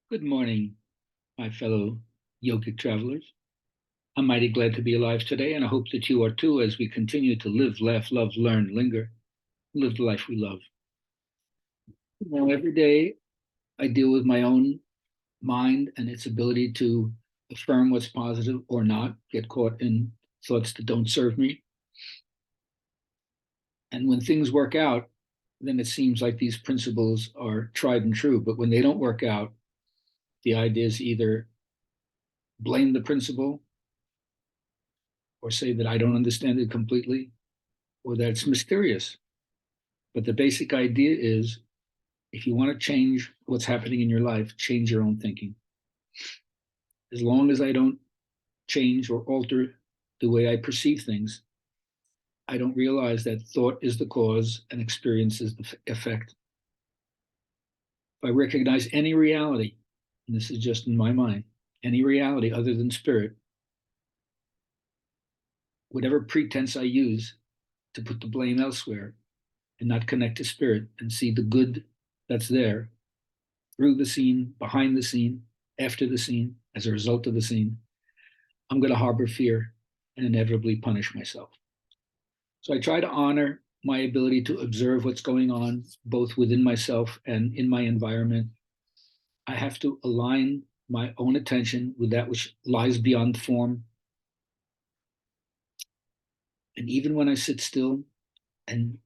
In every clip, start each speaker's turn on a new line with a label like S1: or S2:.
S1: Good morning, my fellow yogic travelers. I'm mighty glad to be alive today, and I hope that you are too as we continue to live, laugh, love, learn, linger, live the life we love. Every day I deal with my own mind and its ability to affirm what's positive or not, get caught in thoughts that don't serve me. And when things work out, then it seems like these principles are tried and true. But when they don't work out, the idea is either blame the principle or say that I don't understand it completely or that it's mysterious. But the basic idea is if you want to change what's happening in your life, change your own thinking. As long as I don't change or alter the way I perceive things, I don't realize that thought is the cause and experience is the effect. If I recognize any reality, and this is just in my mind, any reality other than spirit, whatever pretense I use to put the blame elsewhere and not connect to spirit and see the good that's there through the scene, behind the scene, after the scene, as a result of the scene, I'm going to harbor fear and inevitably punish myself. So I try to honor my ability to observe what's going on, both within myself and in my environment. I have to align my own attention with that which lies beyond form. And even when I sit still and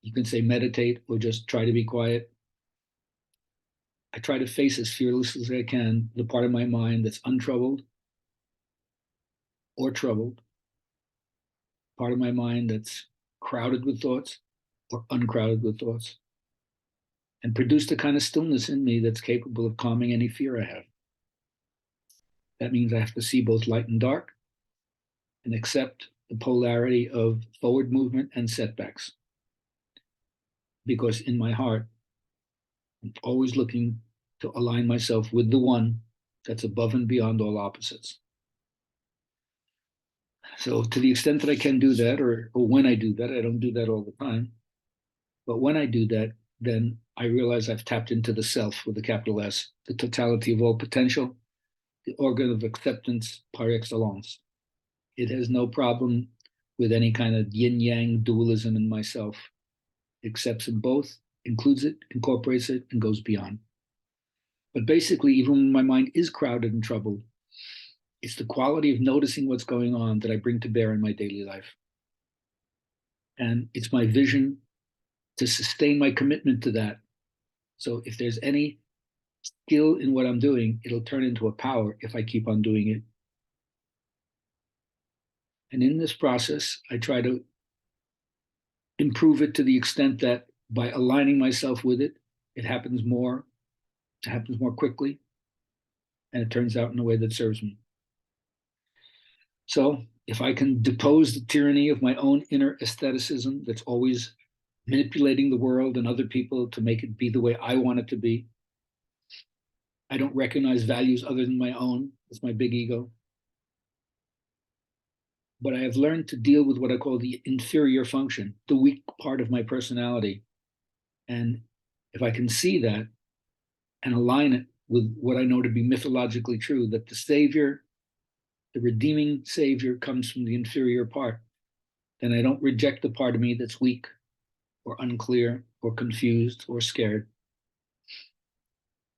S1: you can say meditate or just try to be quiet, I try to face as fearlessly as I can the part of my mind that's untroubled or troubled, part of my mind that's crowded with thoughts or uncrowded with thoughts, and produce the kind of stillness in me that's capable of calming any fear I have. That means I have to see both light and dark and accept the polarity of forward movement and setbacks. Because in my heart, I'm always looking to align myself with the one that's above and beyond all opposites. So, to the extent that I can do that, or when I do that, I don't do that all the time, but when I do that, then I realize I've tapped into the self with a capital S, the totality of all potential, the organ of acceptance par excellence. It has no problem with any kind of yin yang dualism in myself. It accepts them both, includes it, incorporates it, and goes beyond. But basically, even when my mind is crowded and troubled, it's the quality of noticing what's going on that I bring to bear in my daily life. And it's my vision to sustain my commitment to that. So if there's any skill in what I'm doing, it'll turn into a power if I keep on doing it. And in this process, I try to improve it to the extent that by aligning myself with it, it happens more quickly, and it turns out in a way that serves me. So if I can depose the tyranny of my own inner aestheticism that's always manipulating the world and other people to make it be the way I want it to be, I don't recognize values other than my own. It's my big ego. But I have learned to deal with what I call the inferior function, the weak part of my personality. And if I can see that and align it with what I know to be mythologically true, that the Savior, the redeeming Savior, comes from the inferior part, then I don't reject the part of me that's weak or unclear or confused or scared.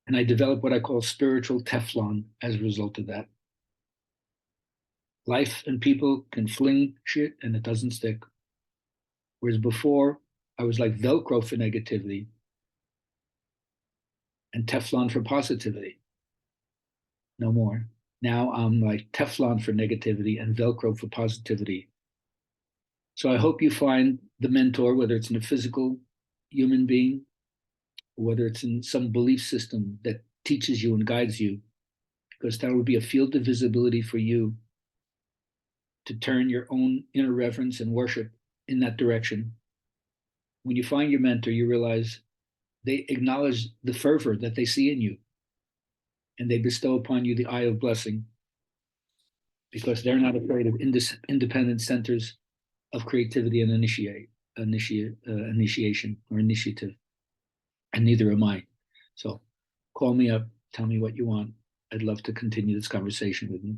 S1: And I develop what I call spiritual Teflon as a result of that. Life and people can fling shit and it doesn't stick. Whereas before, I was like Velcro for negativity and Teflon for positivity. No more. Now I'm like Teflon for negativity and Velcro for positivity. So I hope you find the mentor, whether it's in a physical human being, or whether it's in some belief system that teaches you and guides you, because that would be a field of visibility for you to turn your own inner reverence and worship in that direction. When you find your mentor, you realize they acknowledge the fervor that they see in you and they bestow upon you the eye of blessing because they're not afraid of independent centers of creativity and initiation or initiative, and neither am I. So call me up, Tell me what you want. I'd love to continue this conversation with you.